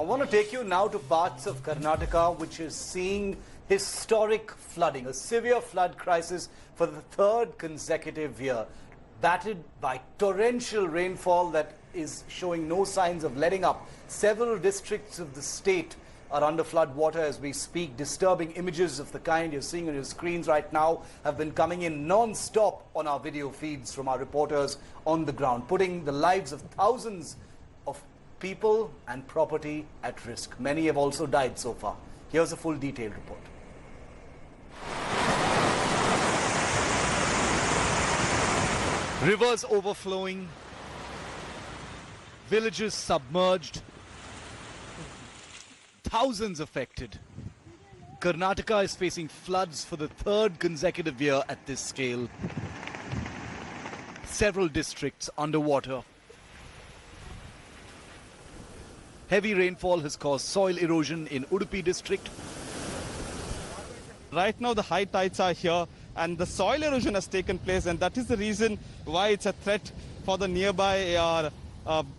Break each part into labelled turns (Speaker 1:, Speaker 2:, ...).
Speaker 1: I want to take you now to parts of Karnataka which is seeing historic flooding, a severe flood crisis for the third consecutive year, battered by torrential rainfall that is showing no signs of letting up. Several districts of the state are under flood water as we speak. Disturbing images of the kind you're seeing on your screens right now have been coming in non-stop on our video feeds from our reporters on the ground, putting the lives of thousands of people and property at risk. Many have also died so far. Here's a full detailed report. Rivers overflowing, villages submerged, thousands affected. Karnataka is facing floods for the third consecutive year at this scale. Several districts underwater. Heavy rainfall has caused soil erosion in Udupi district.
Speaker 2: Right now the high tides are here and the soil erosion has taken place, and that is the reason why it's a threat for the nearby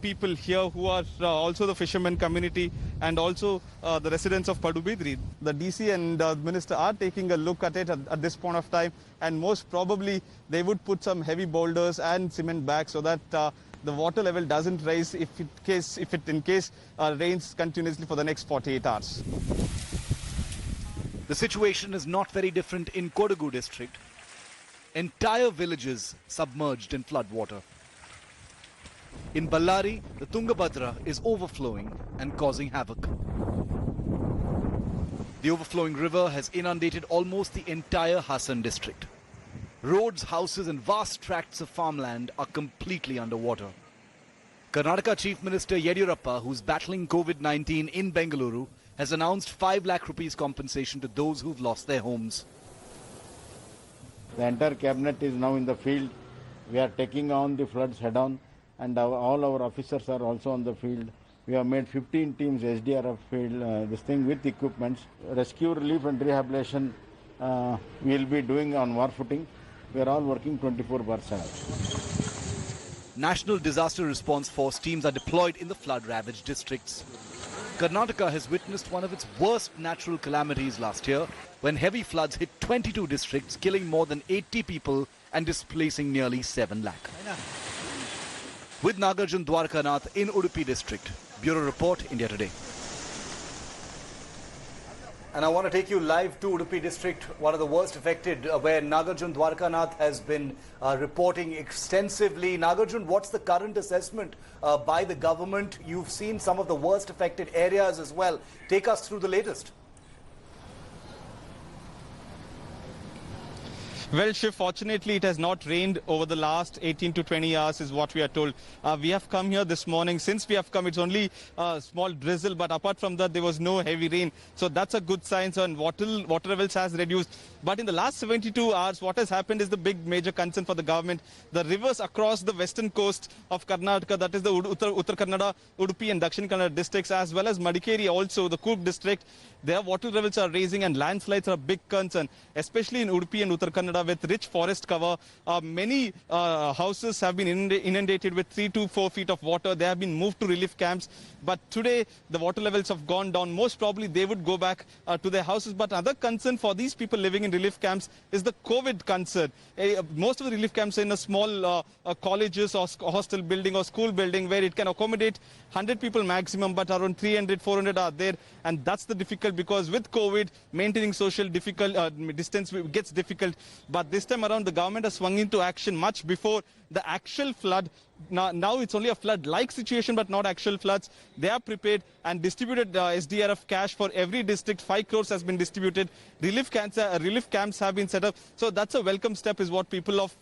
Speaker 2: people here who are also the fishermen community and also the residents of Padubidri. The DC and the minister are taking a look at it at this point of time, and most probably they would put some heavy boulders and cement bags so that the water level doesn't rise if it in case rains continuously for the next 48 hours.
Speaker 1: The situation is not very different in Kodagu district. Entire villages submerged in flood water. In Ballari, the Tungabhadra is overflowing and causing havoc. The overflowing river has inundated almost the entire Hassan district. Roads, houses and vast tracts of farmland are completely underwater. Karnataka Chief Minister Yediyurappa, who's battling COVID-19 in Bengaluru, has announced 5 lakh rupees compensation to those who've lost their homes.
Speaker 3: The entire cabinet is now in the field. We are taking on the floods head-on, and all our officers are also on the field. We have made 15 teams SDRF field, this thing with equipments. Rescue, relief and rehabilitation we will be doing on war footing. We are all working 24/7.
Speaker 1: National Disaster Response Force teams are deployed in the flood-ravaged districts. Karnataka has witnessed one of its worst natural calamities last year when heavy floods hit 22 districts, killing more than 80 people and displacing nearly 7 lakh. With Nagarjun Dwarkanath in Udupi district. Bureau Report, India Today. And I want to take you live to Udupi district, one of the worst affected, where Nagarjun Dwarkanath has been reporting extensively. Nagarjun, what's the current assessment by the government? You've seen some of the worst affected areas as well. Take us through the latest.
Speaker 2: Well, Shiv, fortunately it has not rained over the last 18 to 20 hours is what we are told. We have come here this morning. Since we have come, it's only a small drizzle, but apart from that, there was no heavy rain. So that's a good sign, and water levels has reduced. But in the last 72 hours, what has happened is the big major concern for the government. The rivers across the western coast of Karnataka, that is the Uttar Kannada, Udupi and Dakshin Kannada districts, as well as Madikeri also, the Coorg district, their water levels are raising and landslides are a big concern, especially in Udupi and Uttar Kannada with rich forest cover. Many houses have been inundated with 3 to 4 feet of water. They have been moved to relief camps. But today, the water levels have gone down. Most probably, they would go back to their houses. But another concern for these people living in relief camps is the COVID concern. Most of the relief camps are in a small colleges or hostel building or school building where it can accommodate 100 people maximum, but around 300, 400 are there. And that's the difficult, because with COVID, maintaining social distance gets difficult. But this time around, the government has swung into action much before the actual flood. Now it's only a flood-like situation, but not actual floods. They are prepared and distributed SDRF cash for every district. 5 crores has been distributed. Relief camps have been set up. So that's a welcome step, is what people of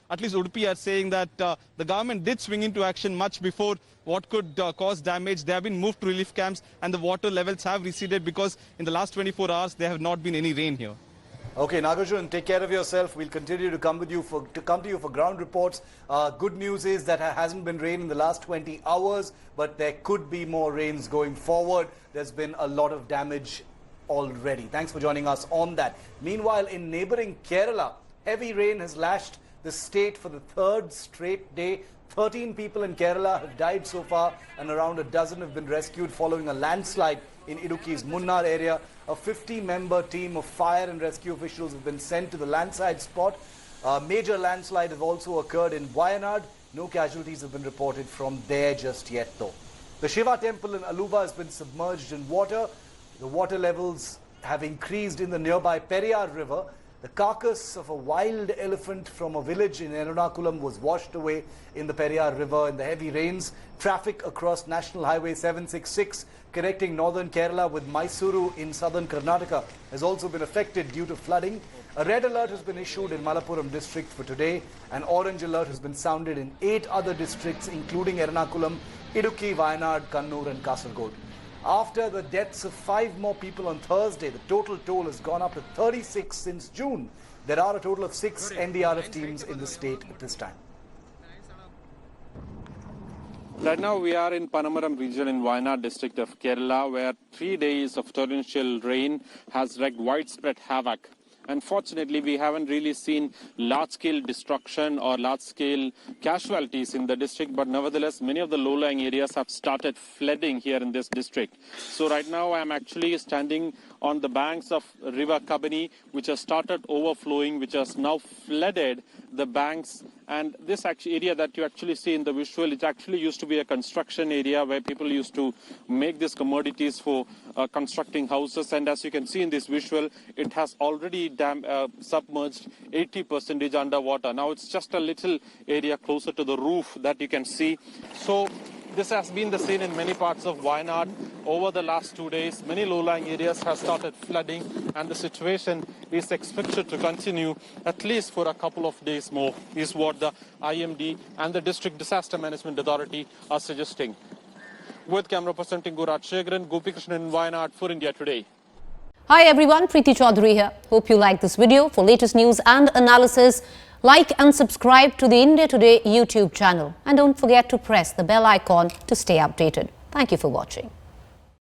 Speaker 2: at least Udupi are saying, that the government did swing into action much before what could cause damage. They have been moved to relief camps, and the water levels have receded because in the last 24 hours there have not been any rain here.
Speaker 1: Okay, Nagarjun, take care of yourself. We'll continue to come to you for ground reports. Good news is that there hasn't been rain in the last 20 hours, but there could be more rains going forward. There's been a lot of damage already. Thanks for joining us on that. Meanwhile, in neighboring Kerala, heavy rain has lashed the state for the third straight day. 13 people in Kerala have died so far and around a dozen have been rescued following a landslide in Idukki's Malnad area. A 50-member team of fire and rescue officials have been sent to the landslide spot. A major landslide has also occurred in Wayanad. No casualties have been reported from there just yet though. The Shiva temple in Aluva has been submerged in water. The water levels have increased in the nearby Periyar river. The carcass of a wild elephant from a village in Ernakulam was washed away in the Periyar river in the heavy rains. Traffic across National Highway 766 connecting northern Kerala with Mysuru in southern Karnataka has also been affected due to flooding. A red alert has been issued in Malappuram district for today. An orange alert has been sounded in 8 other districts including Ernakulam, Idukki, Wayanad, Kannur and Kasaragod. After the deaths of 5 more people on Thursday, the total toll has gone up to 36 since June. There are a total of 6 NDRF teams in the state at this time.
Speaker 4: Right now we are in Panamaram region in Wayanad district of Kerala, where 3 days of torrential rain has wreaked widespread havoc. Unfortunately, we haven't really seen large-scale destruction or large-scale casualties in the district, but nevertheless, many of the low-lying areas have started flooding here in this district. So right now, I'm actually standing on the banks of River Kabani, which has started overflowing, which has now flooded the banks. And this area that you actually see in the visual, it actually used to be a construction area where people used to make these commodities for constructing houses. And as you can see in this visual, it has already submerged 80% underwater. Now it's just a little area closer to the roof that you can see. So this has been the scene in many parts of Wayanad over the last 2 days. Many low-lying areas have started flooding, and the situation is expected to continue at least for a couple of days more, is what the IMD and the District Disaster Management Authority are suggesting. With camera person Tingu Rajshekharan, Gopikrishnan in Wayanad for India Today.
Speaker 5: Hi everyone, Preeti Chaudhary here. Hope you like this video. For latest news and analysis, like and subscribe to the India Today YouTube channel. And don't forget to press the bell icon to stay updated. Thank you for watching.